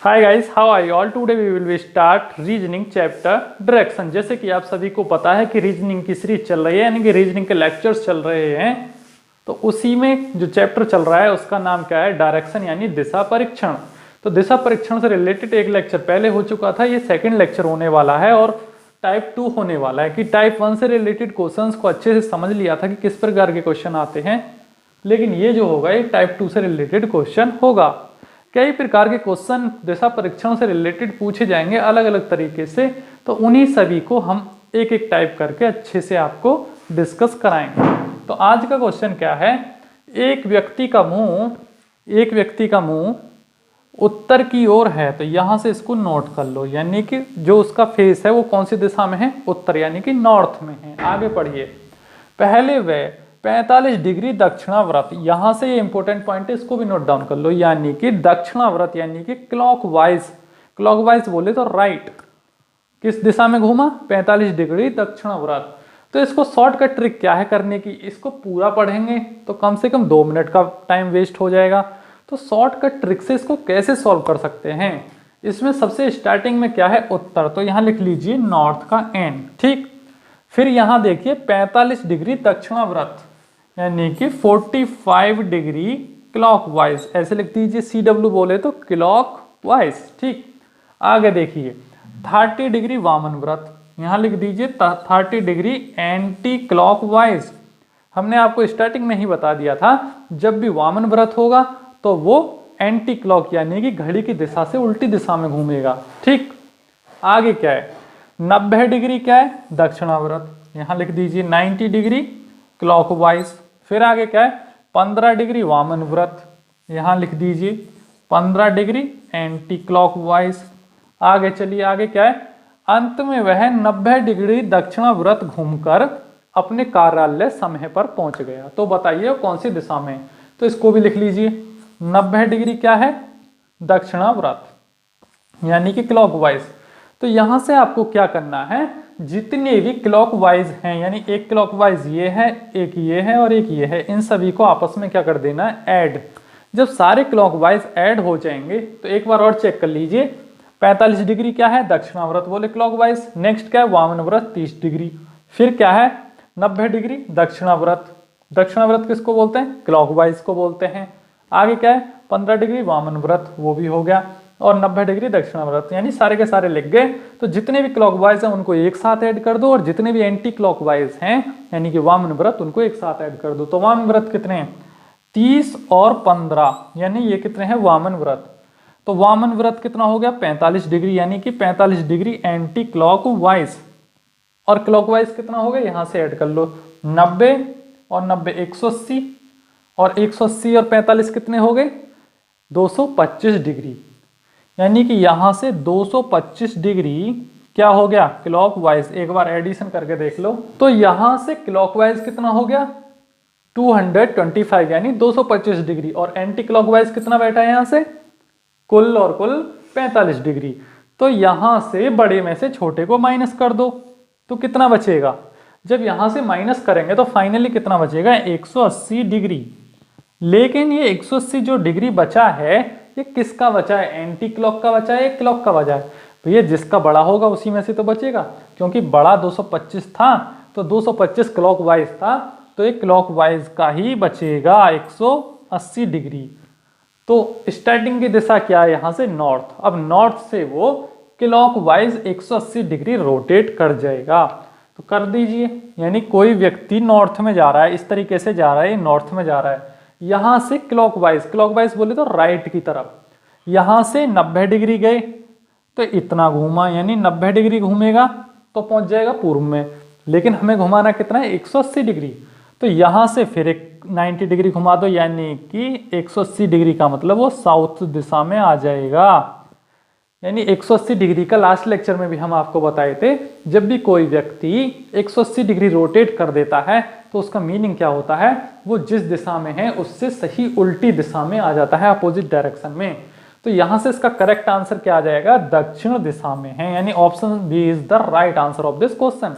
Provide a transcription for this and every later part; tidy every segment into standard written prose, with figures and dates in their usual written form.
Hi guys, how are you all? Today we will be start reasoning chapter direction. जैसे कि आप सभी को पता है कि रीजनिंग की सीरीज चल रही है, यानी कि रीजनिंग के लेक्चर्स चल रहे हैं। तो उसी में जो चैप्टर चल रहा है उसका नाम क्या है? डायरेक्शन, यानी दिशा परीक्षण। तो दिशा परीक्षण से रिलेटेड एक लेक्चर पहले हो चुका था, ये सेकेंड लेक्चर होने वाला है और टाइप 2 होने वाला है। कि टाइप 1 से रिलेटेड क्वेश्चंस को अच्छे से समझ लिया था कि किस प्रकार के क्वेश्चन आते हैं, लेकिन ये जो होगा ये टाइप 2 से रिलेटेड क्वेश्चन होगा। कई प्रकार के क्वेश्चन दिशा परीक्षण से रिलेटेड पूछे जाएंगे अलग अलग तरीके से, तो उन्हीं सभी को हम एक एक टाइप करके अच्छे से आपको डिस्कस कराएंगे। तो आज का क्वेश्चन क्या है? एक व्यक्ति का मुंह उत्तर की ओर है, तो यहां से इसको नोट कर लो, यानी कि जो उसका फेस है वो कौन सी दिशा में है? उत्तर, यानी कि नॉर्थ में है। आगे पढ़िए। पहले वह 45 डिग्री दक्षिणाव्रत, यहां से ये इंपॉर्टेंट पॉइंट है, इसको भी नोट डाउन कर लो, यानी कि दक्षिणाव्रत यानी कि क्लॉकवाइज बोले तो राइट। किस दिशा में घूमा? 45 डिग्री दक्षिणाव्रत। तो इसको शॉर्टकट ट्रिक क्या है करने की? इसको पूरा पढ़ेंगे तो कम से कम 2 मिनट का टाइम वेस्ट हो जाएगा। तो शॉर्टकट ट्रिक से इसको कैसे सॉल्व कर सकते हैं? इसमें सबसे स्टार्टिंग में क्या है? उत्तर, तो यहां लिख लीजिए नॉर्थ का एन, ठीक। फिर यहां देखिए 45 डिग्री दक्षिणाव्रत, यानी कि 45 डिग्री क्लॉकवाइज, ऐसे लिख दीजिए। CW बोले तो क्लॉकवाइज, ठीक। आगे देखिए 30 डिग्री वामन व्रत, यहां लिख दीजिए 30 डिग्री एंटी क्लॉकवाइज। हमने आपको स्टार्टिंग में ही बता दिया था, जब भी वामन व्रत होगा तो वो एंटी क्लॉक यानी कि घड़ी की दिशा से उल्टी दिशा में घूमेगा, ठीक। आगे क्या है? 90 डिग्री क्या है? दक्षिणाव्रत, यहां लिख दीजिए 90 डिग्री क्लॉकवाइज। फिर आगे क्या है? 15 डिग्री वामन व्रत, यहां लिख दीजिए 15 डिग्री एंटी क्लॉकवाइज। आगे चलिए, आगे क्या है? अंत में वह 90 डिग्री दक्षिणाव्रत घूमकर अपने कार्यालय समय पर पहुंच गया। तो बताइए कौन सी दिशा में? तो इसको भी लिख लीजिए। 90 डिग्री क्या है? दक्षिणाव्रत, यानी कि क्लॉकवाइज। तो यहां से आपको क्या करना है? जितने भी क्लॉकवाइज हैं, यानी एक क्लॉकवाइज ये है, एक ये है और एक ये है, इन सभी को आपस में क्या कर देना है? ऐड। जब सारे क्लॉकवाइज ऐड हो जाएंगे तो एक बार और चेक कर लीजिए। 45 डिग्री क्या है? दक्षिणाव्रत बोले क्लॉकवाइज। नेक्स्ट क्या है? वामन व्रत 30 डिग्री। फिर क्या है? 90 डिग्री दक्षिणाव्रत। दक्षिणाव्रत किसको बोलते हैं? क्लॉकवाइज को बोलते हैं। आगे क्या है? 15 डिग्री वामन व्रत, वो भी हो गया, और 90 डिग्री दक्षिणाव्रत, यानी सारे के सारे लिख गए। तो जितने भी क्लॉकवाइज हैं उनको एक साथ ऐड कर दो, और जितने भी एंटी क्लॉकवाइज हैं यानी कि वामन व्रत, उनको एक साथ ऐड कर दो। तो वामन व्रत कितने हैं? 30 और 15, यानी ये कितने हैं? वामन व्रत। तो वामन व्रत कितना हो गया? 45 डिग्री, यानी कि 45 डिग्री एंटी क्लॉकवाइज। और क्लॉकवाइज कितना हो गया? यहां से ऐड कर लो 90 और 90 180, और 180 और 45 कितने हो गए? 225 डिग्री, यानी कि यहां से 225 डिग्री क्या हो गया? क्लॉकवाइज। एक बार एडिशन करके देख लो, तो यहां से क्लॉकवाइज कितना हो गया? 225, यानी 225 डिग्री। और एंटी क्लॉकवाइज कितना बैठा है यहां से? कुल 45 डिग्री। तो यहां से बड़े में से छोटे को माइनस कर दो, तो कितना बचेगा? जब यहां से माइनस करेंगे तो फाइनली कितना बचेगा? 180 डिग्री। लेकिन ये 180 जो डिग्री बचा है, ये किसका बचा है? एंटी क्लॉक का बचा है, क्लॉक का बचा है? तो ये जिसका बड़ा होगा उसी में से तो बचेगा, क्योंकि बड़ा 225 था तो 225 क्लॉकवाइज था, तो ये क्लॉकवाइज का ही बचेगा 180 डिग्री। तो स्टार्टिंग की दिशा क्या है? यहां से नॉर्थ। अब नॉर्थ से वो क्लॉकवाइज 180 डिग्री रोटेट कर जाएगा। तो कर दीजिए, यानी कोई व्यक्ति नॉर्थ में जा रहा है, इस तरीके से जा रहा है, नॉर्थ में जा रहा है, यहां से क्लॉकवाइज बोले तो राइट की तरफ, यहां से 90 डिग्री गए तो इतना घूमा, यानी 90 डिग्री घूमेगा तो पहुंच जाएगा पूर्व में। लेकिन हमें घुमाना कितना है? 180 डिग्री। तो यहां से फिर एक 90 डिग्री घुमा दो, यानी कि 180 डिग्री का मतलब वो साउथ दिशा में आ जाएगा। यानी 180 डिग्री का लास्ट लेक्चर में भी हम आपको बताए थे, जब भी कोई व्यक्ति 180 डिग्री रोटेट कर देता है तो उसका मीनिंग क्या होता है? वो जिस दिशा में है उससे सही उल्टी दिशा में आ जाता है, अपोजिट डायरेक्शन में। तो यहां से इसका करेक्ट आंसर क्या आ जाएगा? दक्षिण दिशा में है, यानी option B is the right answer of this question.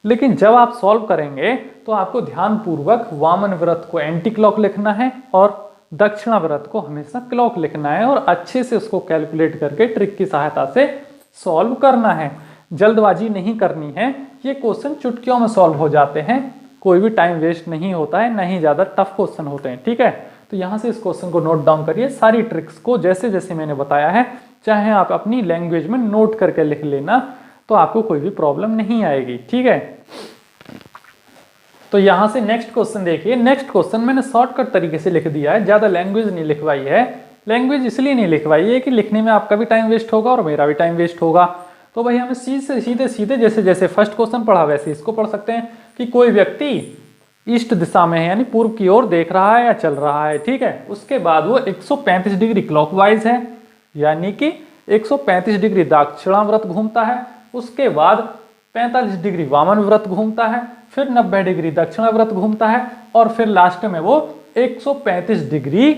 लेकिन जब आप सॉल्व करेंगे तो आपको ध्यान पूर्वक वामन व्रत को एंटी क्लॉक लिखना है और दक्षिणावर्त को हमेशा क्लॉक लिखना है और अच्छे से उसको कैलकुलेट करके ट्रिक की सहायता से सॉल्व करना है। जल्दबाजी नहीं करनी है, ये क्वेश्चन चुटकियों में सॉल्व हो जाते हैं, कोई भी टाइम वेस्ट नहीं होता है, नहीं ज़्यादा टफ क्वेश्चन होते हैं। ठीक है, तो यहाँ से इस क्वेश्चन को नोट डाउन करिए, सारी ट्रिक्स को जैसे जैसे मैंने बताया है, चाहे आप अपनी लैंग्वेज में नोट करके लिख लेना, तो आपको कोई भी प्रॉब्लम नहीं आएगी। ठीक है, तो यहाँ से नेक्स्ट क्वेश्चन देखिए। नेक्स्ट क्वेश्चन मैंने शॉर्टकट तरीके से लिख दिया है, ज़्यादा लैंग्वेज नहीं लिखवाई है। लैंग्वेज इसलिए नहीं लिखवाई है कि लिखने में आपका भी टाइम वेस्ट होगा और मेरा भी टाइम वेस्ट होगा। तो भाई हमें सीधे सीधे जैसे जैसे फर्स्ट क्वेश्चन पढ़ा वैसे इसको पढ़ सकते हैं कि कोई व्यक्ति ईस्ट दिशा में है, यानी पूर्व की ओर देख रहा है या चल रहा है। ठीक है, उसके बाद वो 135 डिग्री क्लॉकवाइज है, यानी कि 135 डिग्री दक्षिणावर्त घूमता है। उसके बाद 45 डिग्री वामन व्रत घूमता है, फिर 90 डिग्री दक्षिणावर्त घूमता है और फिर लास्ट में वो 135 डिग्री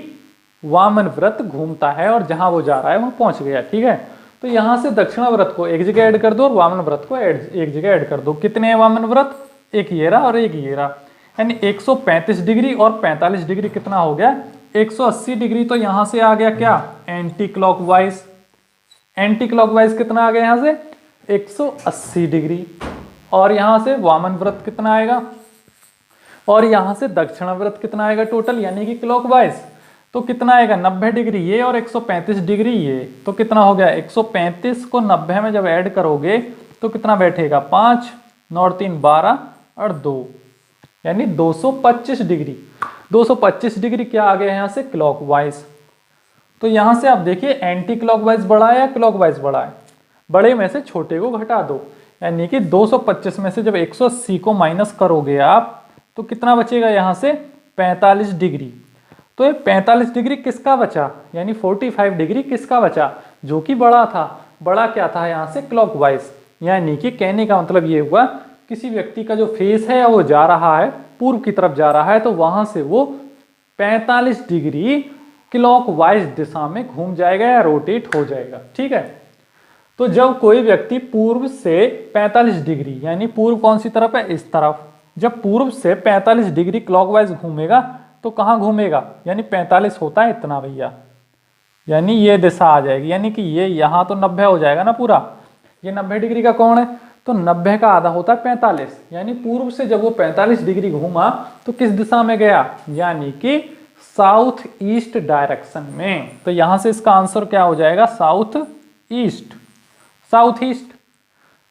वामन व्रत घूमता है और जहां वो जा रहा है वहां पहुंच गया। ठीक है, तो यहां से दक्षिणाव्रत को एक जगह ऐड कर दो और वामन व्रत को एक जगह ऐड कर दो। कितने हैं वामन व्रत? एक ये रहा और एक ये रहा, यानी 135 डिग्री और 45 डिग्री कितना हो गया? 180 डिग्री। तो यहां से आ गया क्या? Anti clockwise. एंटी क्लॉकवाइज कितना आ गया यहां से? 180 डिग्री। और यहां से वामन व्रत कितना आएगा और यहां से दक्षिणाव्रत कितना आएगा टोटल, यानी कि क्लॉकवाइज। तो कितना आएगा? 90 डिग्री ये और 135 डिग्री ये। तो कितना हो गया? 135 को 90 में जब ऐड करोगे तो कितना बैठेगा? 5 और 3 12 और 2, यानी 225 डिग्री। 225 डिग्री क्या आ गया यहाँ से? क्लॉकवाइज। तो यहां से आप देखिए एंटी क्लॉकवाइज बड़ा है या क्लॉकवाइज बड़ा है? बड़े में से छोटे को घटा दो, यानी कि 225 में से जब 180 को माइनस करोगे आप तो कितना बचेगा यहाँ से? 45 डिग्री। तो ये 45 डिग्री किसका बचा? यानी 45 डिग्री किसका बचा? जो कि बड़ा था। बड़ा क्या था यहाँ से? क्लॉकवाइज। यानी कि कहने का मतलब ये हुआ किसी व्यक्ति का जो फेस है वो जा रहा है पूर्व की तरफ जा रहा है, तो वहां से वो 45 डिग्री क्लॉकवाइज दिशा में घूम जाएगा या रोटेट हो जाएगा। ठीक है, तो जब कोई व्यक्ति पूर्व से 45 डिग्री, यानी पूर्व कौन सी तरफ है? इस तरफ। जब पूर्व से 45 डिग्री क्लॉकवाइज घूमेगा तो कहाँ घूमेगा? यानी 45 होता है इतना भैया, यानी ये दिशा आ जाएगी, यानी कि ये यहाँ तो 90 हो जाएगा ना पूरा। ये 90 डिग्री का कौन है? तो 90 का आधा होता है 45, यानी पूर्व से जब वो 45 डिग्री घूमा तो किस दिशा में गया? यानी कि साउथ ईस्ट डायरेक्शन में। तो यहां से इसका आंसर क्या हो जाएगा? South east. South east.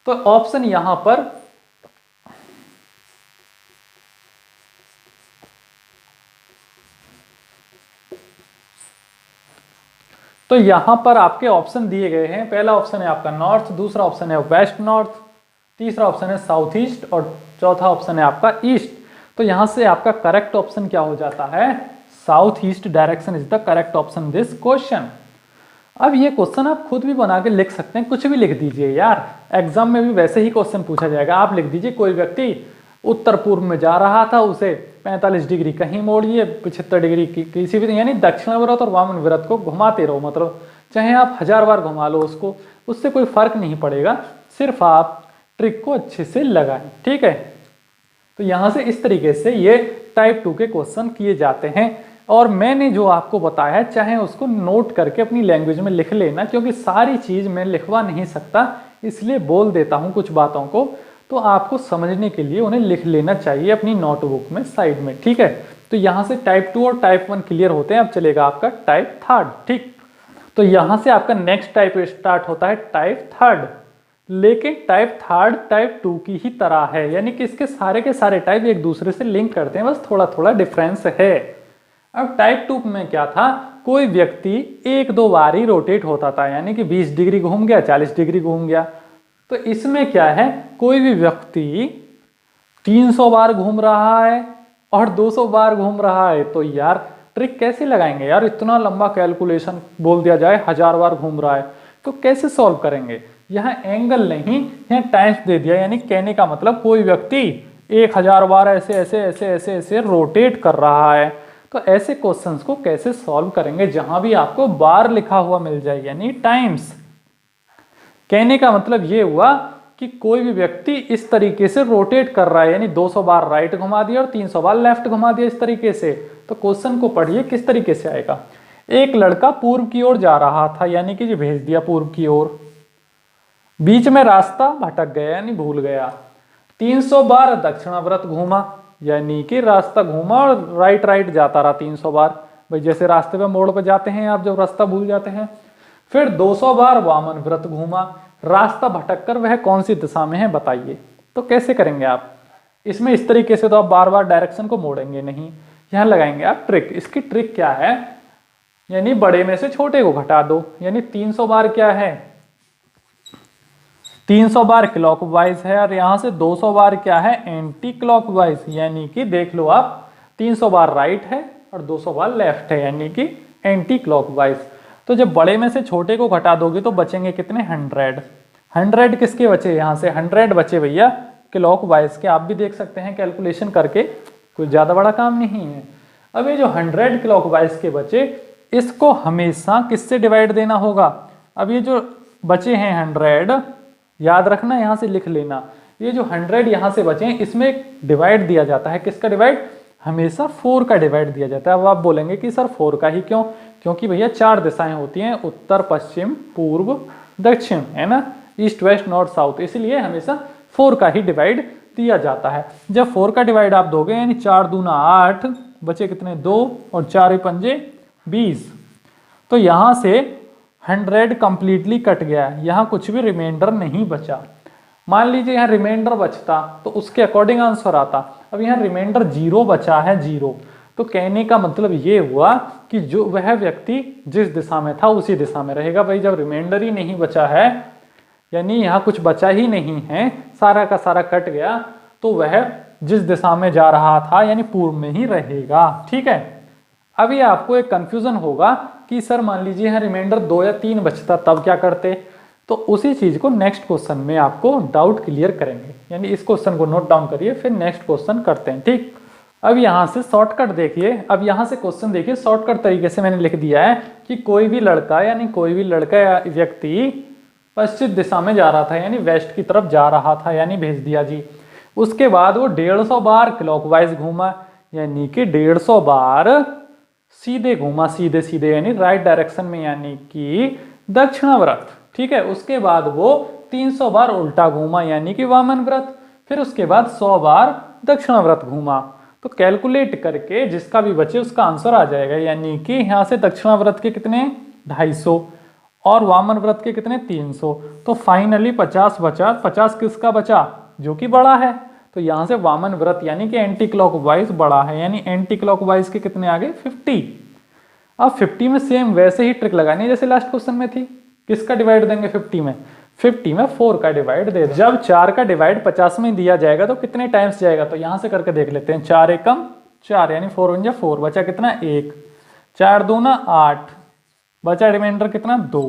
तो ऑप्शन यहां पर आपके ऑप्शन दिए गए हैं। पहला ऑप्शन है आपका नॉर्थ, दूसरा ऑप्शन है वेस्ट नॉर्थ, तीसरा ऑप्शन है साउथ ईस्ट और चौथा ऑप्शन है आपका ईस्ट। तो यहां से आपका करेक्ट ऑप्शन क्या हो जाता है? South east direction is the correct option this question. अब ये क्वेश्चन आप खुद भी बना के लिख सकते हैं, कुछ भी लिख दीजिए यार, एग्जाम में भी वैसे ही क्वेश्चन पूछा जाएगा। आप लिख दीजिए कोई व्यक्ति उत्तर पूर्व में जा रहा था, उसे 45 डिग्री कहीं मोड़िए, 75 डिग्री किसी भी, यानी दक्षिणाव्रत और वामन व्रत को घुमाते रहो। मतलब चाहे आप 1000 बार घुमा लो उसको, उससे कोई फर्क नहीं पड़ेगा, सिर्फ आप ट्रिक को अच्छे से लगाएं। ठीक है, तो यहां से इस तरीके से ये टाइप 2 के क्वेश्चन किए जाते हैं। और मैंने जो आपको बताया है चाहे उसको नोट करके अपनी लैंग्वेज में लिख लेना, क्योंकि सारी चीज मैं लिखवा नहीं सकता, इसलिए बोल देता हूं कुछ बातों को, तो आपको समझने के लिए उन्हें लिख लेना चाहिए अपनी नोटबुक में साइड में। ठीक है, तो यहां से टाइप 2 और टाइप 1 क्लियर होते हैं। अब चलेगा आपका टाइप 3। ठीक, तो यहां से आपका नेक्स्ट टाइप स्टार्ट होता है टाइप 3। लेकिन टाइप 3 टाइप 2 की ही तरह है, यानी कि इसके सारे के सारे टाइप एक दूसरे से लिंक करते हैं, बस थोड़ा थोड़ा डिफरेंस है। अब टाइप 2 में क्या था? कोई व्यक्ति 1-2 बार ही रोटेट होता था, यानी कि 20 डिग्री घूम गया, 40 डिग्री घूम गया। तो इसमें क्या है? कोई भी व्यक्ति 300 बार घूम रहा है और 200 बार घूम रहा है। तो यार ट्रिक कैसे लगाएंगे यार? इतना लंबा कैलकुलेशन बोल दिया जाए, 1000 बार घूम रहा है तो कैसे सॉल्व करेंगे? यहाँ एंगल नहीं, यहाँ टाइम्स दे दिया, यानी कहने का मतलब कोई व्यक्ति 1000 बार ऐसे ऐसे ऐसे ऐसे ऐसे रोटेट कर रहा है। तो ऐसे क्वेश्चंस को कैसे सॉल्व करेंगे जहां भी आपको बार लिखा हुआ मिल जाए, यानी टाइम्स। कहने का मतलब ये हुआ कि कोई भी व्यक्ति इस तरीके से रोटेट कर रहा है, यानी 200 बार राइट घुमा दिया और 300 बार लेफ्ट घुमा दिया इस तरीके से, तो क्वेश्चन को पढ़िए किस तरीके से आएगा। एक लड़का पूर्व की ओर जा रहा था, यानी कि जो भेज दिया पूर्व की ओर, बीच में रास्ता भटक गया यानी भूल गया। 300 बार दक्षिणाव्रत घूमा, यानी कि रास्ता घूमा और राइट राइट जाता रहा 300 बार। भाई जैसे रास्ते पे मोड़ पे जाते हैं आप जब रास्ता भूल जाते हैं। फिर 200 बार वामन व्रत घूमा, रास्ता भटक कर वह कौन सी दिशा में है बताइए। तो कैसे करेंगे आप इसमें, इस तरीके से तो आप बार बार डायरेक्शन को मोड़ेंगे नहीं, यहाँ लगाएंगे आप ट्रिक। इसकी ट्रिक क्या है, यानी बड़े में से छोटे को घटा दो, यानी 300 बार क्या है, 300 बार क्लॉकवाइज है और यहां से 200 बार क्या है, एंटी क्लॉकवाइज। यानी कि देख लो आप 300 बार राइट है और 200 बार लेफ्ट है, यानी कि एंटी क्लॉकवाइज। तो जब बड़े में से छोटे को घटा दोगे तो बचेंगे कितने, 100। 100 किसके बचे, यहां से 100 बचे भैया क्लॉकवाइज के। आप भी देख सकते हैं कैलकुलेशन करके, कोई ज्यादा बड़ा काम नहीं है। अब ये जो 100 क्लॉकवाइज के बचे, इसको हमेशा किससे डिवाइड देना होगा। अब ये जो बचे हैं 100, याद रखना यहां से लिख लेना, ये जो 100 यहां से बचे हैं इसमें डिवाइड दिया जाता है, किसका डिवाइड, हमेशा 4 का डिवाइड दिया जाता है। अब आप बोलेंगे कि सर 4 का ही क्यों, क्योंकि भैया 4 दिशाएं होती हैं, उत्तर पश्चिम पूर्व दक्षिण, है ना, ईस्ट वेस्ट नॉर्थ साउथ, इसलिए हमेशा 4 का ही डिवाइड दिया जाता है। जब 4 का डिवाइड आप दोगे यानी 4 दूना 8, बचे कितने 2 और 4 पंजे 20। तो यहां से 100 कंप्लीटली कट गया, यहाँ कुछ भी रिमाइंडर नहीं बचा। मान लीजिए यहाँ रिमाइंडर बचता तो उसके अकॉर्डिंग आंसर आता। अब यहाँ रिमाइंडर 0 बचा है, 0। तो कहने का मतलब ये हुआ कि जो वह व्यक्ति जिस दिशा में था उसी दिशा में रहेगा। भाई जब रिमाइंडर ही नहीं बचा है, यानी यहाँ कुछ बचा ही नहीं है, सारा का सारा कट गया, तो वह जिस दिशा में जा रहा था यानी पूर्व में ही रहेगा। ठीक है, अभी आपको एक कंफ्यूजन होगा कि सर मान लीजिए यहाँ रिमाइंडर 2 या 3 बचता तब क्या करते। तो उसी चीज को नेक्स्ट क्वेश्चन में आपको डाउट क्लियर करेंगे, यानी इस क्वेश्चन को नोट डाउन करिए फिर नेक्स्ट क्वेश्चन करते हैं। ठीक, अब यहाँ से शॉर्टकट देखिए, अब यहाँ से क्वेश्चन देखिए, शॉर्टकट तरीके से मैंने लिख दिया है कि कोई भी लड़का या व्यक्ति पश्चिम दिशा में जा रहा था, यानी वेस्ट की तरफ जा रहा था, यानी भेज दिया जी। उसके बाद वो 150 बार क्लॉकवाइज घूमा, यानी कि 150 बार सीधे घूमा, सीधे सीधे यानी राइट डायरेक्शन में, यानी कि दक्षिणाव्रत। ठीक है, उसके बाद वो 300 बार उल्टा घूमा, यानी कि वामन व्रत। फिर उसके बाद 100 बार दक्षिणाव्रत घूमा। तो कैलकुलेट करके जिसका भी बचे उसका आंसर आ जाएगा, यानी कि यहाँ से दक्षिणाव्रत के कितने 250 और वामन व्रत के कितने 300। तो फाइनली 50 बचा। 50 किसका बचा, जो कि बड़ा है। तो यहाँ से वामन व्रत यानी कि एंटी क्लॉकवाइज बड़ा है, यानी एंटी क्लॉकवाइज के कितने आ गए 50। अब 50 में सेम वैसे ही ट्रिक लगानी है जैसे लास्ट क्वेश्चन में थी। किसका डिवाइड देंगे 50 में, 50 में 4 का डिवाइड दे। जब 4 का डिवाइड 50 में दिया जाएगा तो कितने टाइम्स जाएगा, तो यहां से करके देख लेते हैं। 4 एकम 4 यानी 4 1 4, बचा कितना 1, 4 दूना 8, बचा रिमाइंडर कितना 2।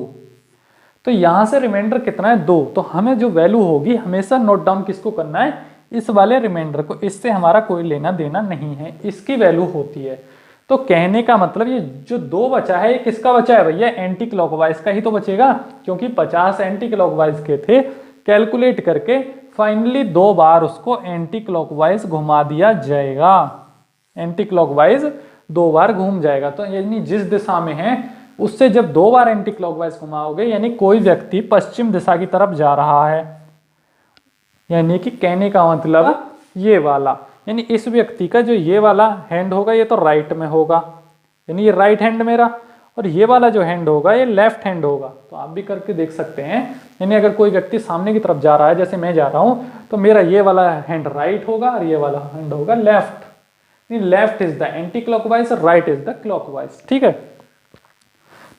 तो यहां से रिमाइंडर कितना है 2। तो हमें जो वैल्यू होगी हमेशा नोट डाउन किसको करना है, इस वाले रिमाइंडर को। इससे हमारा कोई लेना देना नहीं है, इसकी वैल्यू होती है। तो कहने का मतलब ये जो 2 बचा है ये किसका बचा है भैया, एंटी क्लॉकवाइज का ही तो बचेगा, क्योंकि 50 एंटी क्लॉकवाइज के थे। कैलकुलेट करके फाइनली 2 बार उसको एंटी क्लॉकवाइज घुमा दिया जाएगा, एंटी क्लॉकवाइज 2 बार घूम जाएगा। तो यानी जिस दिशा में है उससे जब 2 बार एंटी क्लॉकवाइज घुमाओगे, यानी कोई व्यक्ति पश्चिम दिशा की तरफ जा रहा है, यानी कि कहने का मतलब ये वाला, यानी इस व्यक्ति का जो ये वाला हैंड होगा ये तो राइट में होगा, यानी ये राइट हैंड मेरा, और ये वाला जो हैंड होगा ये लेफ्ट हैंड होगा। तो आप भी करके देख सकते हैं, यानी अगर कोई व्यक्ति सामने की तरफ जा रहा है, जैसे मैं जा रहा हूं, तो मेरा ये वाला हैंड राइट होगा और ये वाला हैंड होगा left. Left is the anti clockwise, right is the clockwise. ठीक है,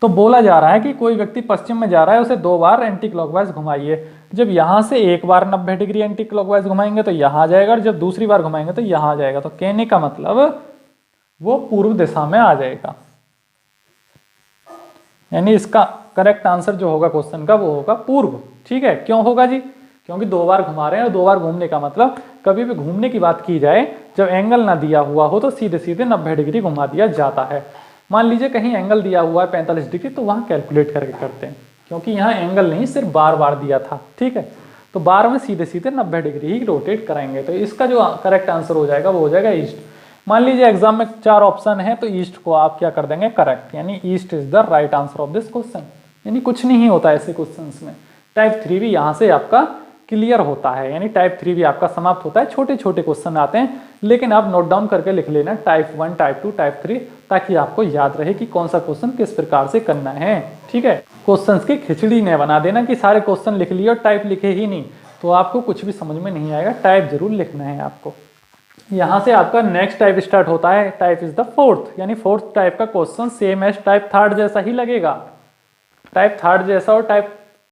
तो बोला जा रहा है कि कोई व्यक्ति पश्चिम में जा रहा है, उसे 2 बार एंटी क्लॉकवाइज घुमाइए। जब यहां से एक बार 90 डिग्री एंटी क्लॉकवाइज घुमाएंगे तो यहां जाएगा, और जब दूसरी बार घुमाएंगे तो यहां जाएगा। तो कहने का मतलब वो पूर्व दिशा में आ जाएगा, यानी इसका करेक्ट आंसर जो होगा क्वेश्चन का वो होगा पूर्व। ठीक है, क्यों होगा जी, क्योंकि 2 बार घुमा रहे हैं, और 2 बार घूमने का मतलब कभी भी घूमने की बात की जाए जब एंगल ना दिया हुआ हो तो सीधे सीधे 90 डिग्री घुमा दिया जाता है। मान लीजिए कहीं एंगल दिया हुआ है 45 डिग्री, तो वहां कैलकुलेट करके करते हैं, क्योंकि यहाँ एंगल नहीं सिर्फ बार बार दिया था। ठीक है, तो बार में सीधे सीधे 90 डिग्री ही रोटेट कराएंगे। तो इसका जो करेक्ट आंसर हो जाएगा वो हो जाएगा ईस्ट। मान लीजिए एग्जाम में 4 ऑप्शन है तो ईस्ट को आप क्या कर देंगे करेक्ट, यानी east is the right answer of this question. यानी कुछ नहीं होता ऐसे क्वेश्चंस में। टाइप 3 भी यहाँ से आपका क्लियर होता है, यानी टाइप 3 भी आपका समाप्त होता है। छोटे छोटे क्वेश्चन आते हैं, लेकिन आप नोट डाउन करके लिख लेना टाइप 1, टाइप 2, टाइप 3, ताकि आपको याद रहे कि कौन सा क्वेश्चन किस प्रकार से करना है। ठीक है, क्वेश्चंस की खिचड़ी न बना देना कि सारे क्वेश्चन लिख लिए और टाइप लिखे ही नहीं, तो आपको कुछ भी समझ में नहीं आएगा। टाइप जरूर लिखना है आपको। यहाँ से आपका नेक्स्ट टाइप स्टार्ट होता है, टाइप इज द फोर्थ, यानी फोर्थ टाइप का question same as type third जैसा ही लगेगा। टाइप थर्ड जैसा और टाइप